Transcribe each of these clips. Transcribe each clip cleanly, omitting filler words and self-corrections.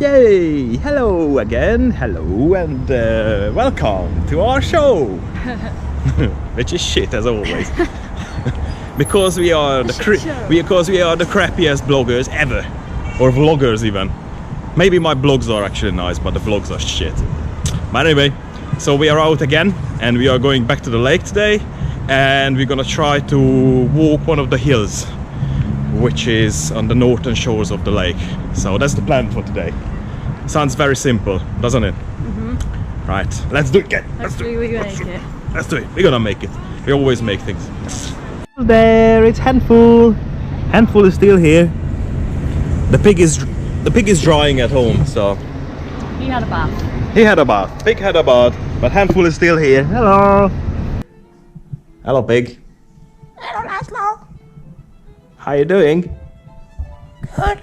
Yay! Hello again, hello, and welcome to our show! Which is shit as always. Because we are the crappiest bloggers ever. Or vloggers even. Maybe my blogs are actually nice, but the vlogs are shit. But anyway, so we are out again and we are going back to the lake today, and we're gonna try to walk one of the hills which is on the northern shores of the lake. So that's the plan for today. Sounds very simple, doesn't it? Mm-hmm. Right, let's do it again. Let's do it. We're gonna make it. We always make things. There, it's Handful. Handful is still here. The pig is drying at home, so he had a bath. He had a bath. Pig had a bath, but Handful is still here. Hello. Hello, pig. Hello, Laszlo. How you doing? Good.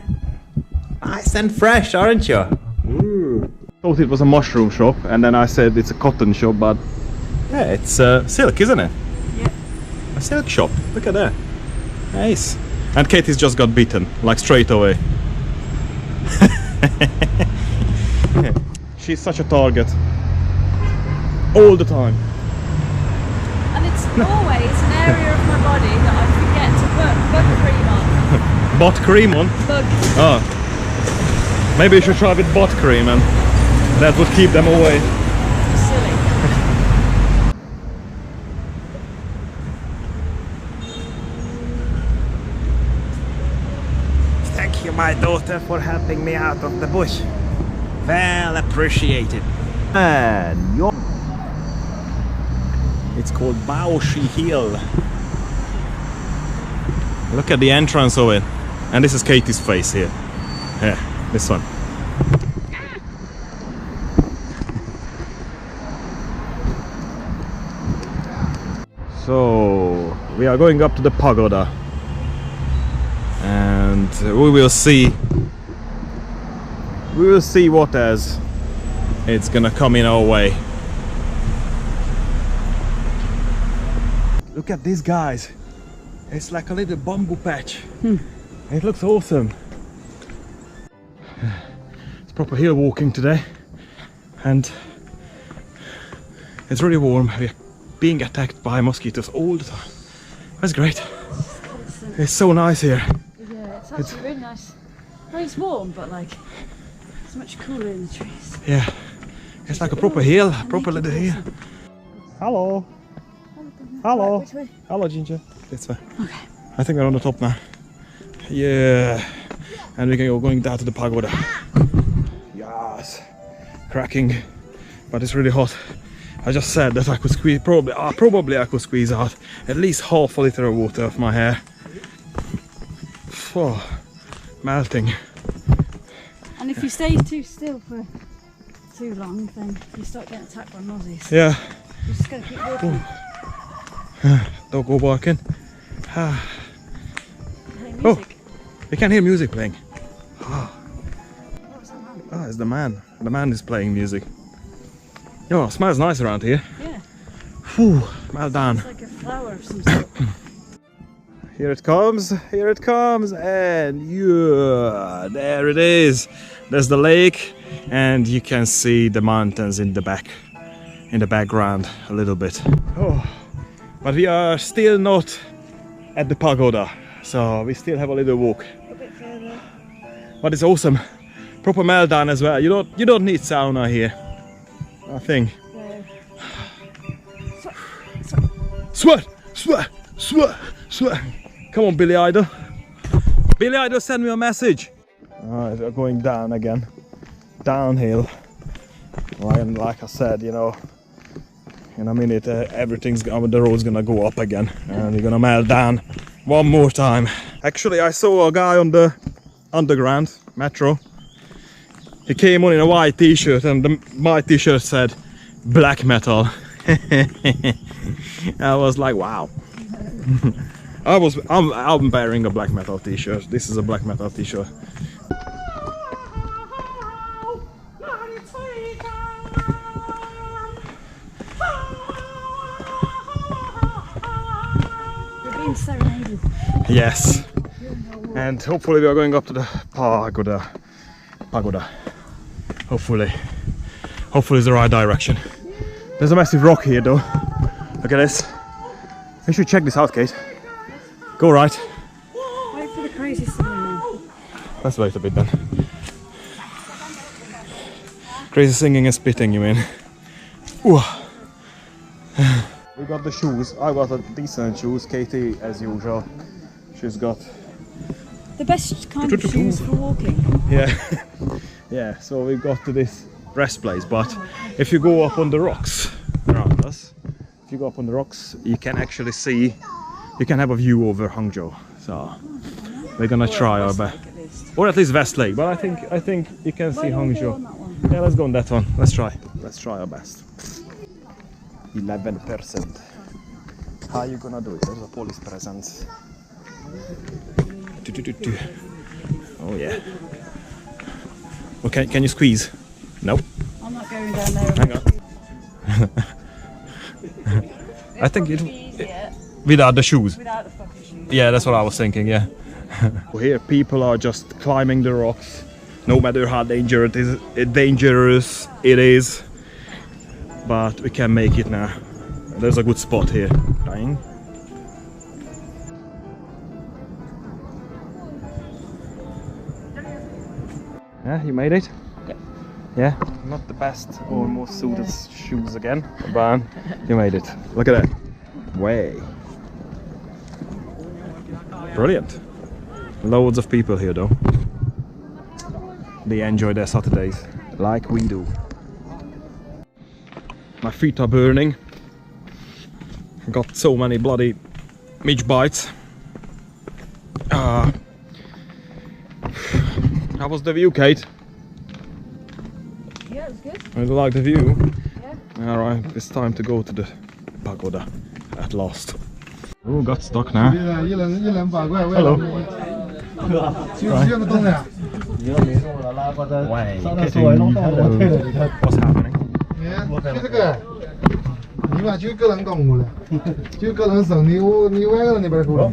Nice and fresh, aren't you? Ooh. Thought it was a mushroom shop, and then I said it's a cotton shop, but yeah, it's silk, isn't it? Yeah. A silk shop. Look at that. Nice. And Katie's just got beaten, like straight away. She's such a target. All the time. And it's always an area of my body that I forget to put bug cream on. Butt cream on? Bug. Oh. Maybe you should try with butt cream, and that would keep them away. Silly. Thank you, my daughter, for helping me out of the bush. Well appreciated. And it's called Baoshi Hill. Look at the entrance of it. And this is Katie's face here. Yeah, this one. So we are going up to the pagoda. And we will see what as it's gonna come in our way. Look at these guys. It's like a little bamboo patch. It looks awesome. It's proper hill walking today, and it's really warm. We're being attacked by mosquitoes all the time. That's great. It's so nice here. Yeah, it's actually really nice. Very warm, but like it's much cooler in the trees. Yeah, it's like a proper hill, proper little hill. Hello. Hello. Which way? Hello, Ginger. This way. Okay. I think we're on the top now. Yeah. And we can go going down to the pagoda. Yes. Cracking. But it's really hot. I just said that I could squeeze, probably I could squeeze out at least half a liter of water off my hair. Oh, melting. And if you stay too still for too long, then you start getting attacked by mozzies. Yeah. You're just gonna keep walking. Don't go barking. Play music. Oh, we can hear music playing. What's that man? Ah, it's the man. The man is playing music. Oh, it smells nice around here. Yeah. Whew, well done. It's like a flower of some sort. Here it comes, and yeah, there it is. There's the lake, and you can see the mountains in the background a little bit. Oh, but we are still not at the pagoda, so we still have a little walk. A bit further. But it's awesome, proper meltdown as well. You don't need sauna here, I think. Sweat. Sweat. Come on, Billy Idol. Billy Idol, send me a message. Alright, we're going down again. Downhill. Like I said, you know, in a minute the road's gonna go up again. And we're gonna melt down one more time. Actually, I saw a guy on the underground metro. He came on in a white t-shirt, and the white t-shirt said black metal. I was like, wow. I'm wearing a black metal t-shirt. This is a black metal t-shirt. You're being serenaded. Yes. And hopefully we are going up to the pagoda. Hopefully it's the right direction. There's a massive rock here though. Look at this. We should check this out, Kate. Go right. Wait for the crazy singing. Let's wait a bit then. Crazy singing and spitting, you mean? Ooh. We got the shoes. I got a decent shoes. Katie, as usual, she's got The best kind of shoes for walking. yeah, yeah. So we got to this rest place. But if you go up on the rocks around us, if you go up on the rocks, you can actually see. You can have a view over Hangzhou. So we're gonna try our best, or at least West Lake. But I think you can see Hangzhou. Yeah, let's go on that one. Let's try our best. 11%. How are you gonna do it? There's a police presence. Oh yeah. Okay, can you squeeze? Nope. I'm not going down there. Hang on. I think it easier without the shoes. without the fucking shoes. Yeah, that's what I was thinking. Yeah. Here, people are just climbing the rocks, no matter how dangerous it is. But we can make it now. There's a good spot here. Dying. Yeah, you made it? Yep. Yeah, not the best or most suited shoes again, but you made it. Look at that. Way. Brilliant. Loads of people here though. They enjoy their Saturdays like we do. My feet are burning. I got so many bloody midge bites. How was the view, Kate? Yeah, it was good. I like the view. Yeah. Alright, it's time to go to the pagoda at last. Oh, got stuck now. Hello. What's happening? 就这个，你嘛就个人动物了，就个人省，你外头那边出了。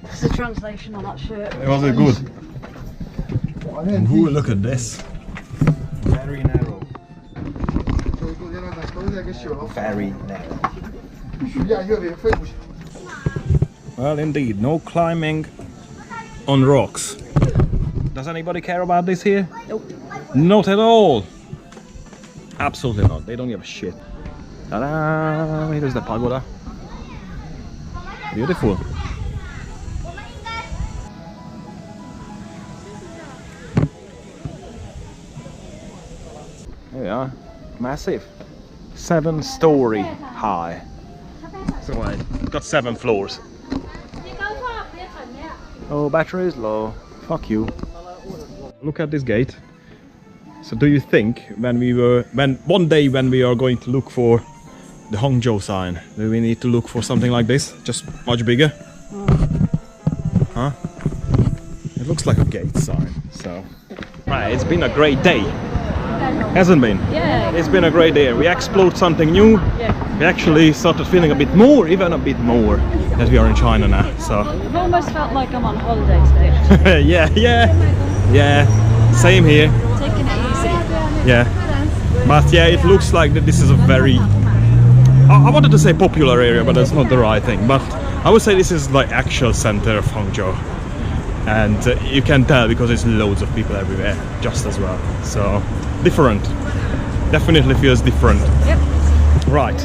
There's a translation on that shirt. Was it good? Ooh, look at this. Very narrow. Very narrow. Well, indeed, no climbing on rocks. Does anybody care about this here? Nope. Not at all. Absolutely not. They don't give a shit. Ta-da! Here's the pagoda. Beautiful. There we are. Massive. 7-story high. So it's got 7 floors. Oh, battery is low. Fuck you. Look at this gate. So do you think when one day when we are going to look for the Hangzhou sign, do we need to look for something like this? Just much bigger? Huh? It looks like a gate sign, so... Right, it's been a great day. Hasn't been? Yeah. It's been a great day. We explored something new. Yeah. We actually started feeling even a bit more that we are in China now, so... I've almost felt like I'm on holiday today. yeah. Same here. Taking it easy. Yeah. But yeah, it looks like that this is a very... I wanted to say popular area, but that's not the right thing. But I would say this is the actual center of Hangzhou. And you can tell because there's loads of people everywhere, just as well. So, different. Definitely feels different. Yep. Right.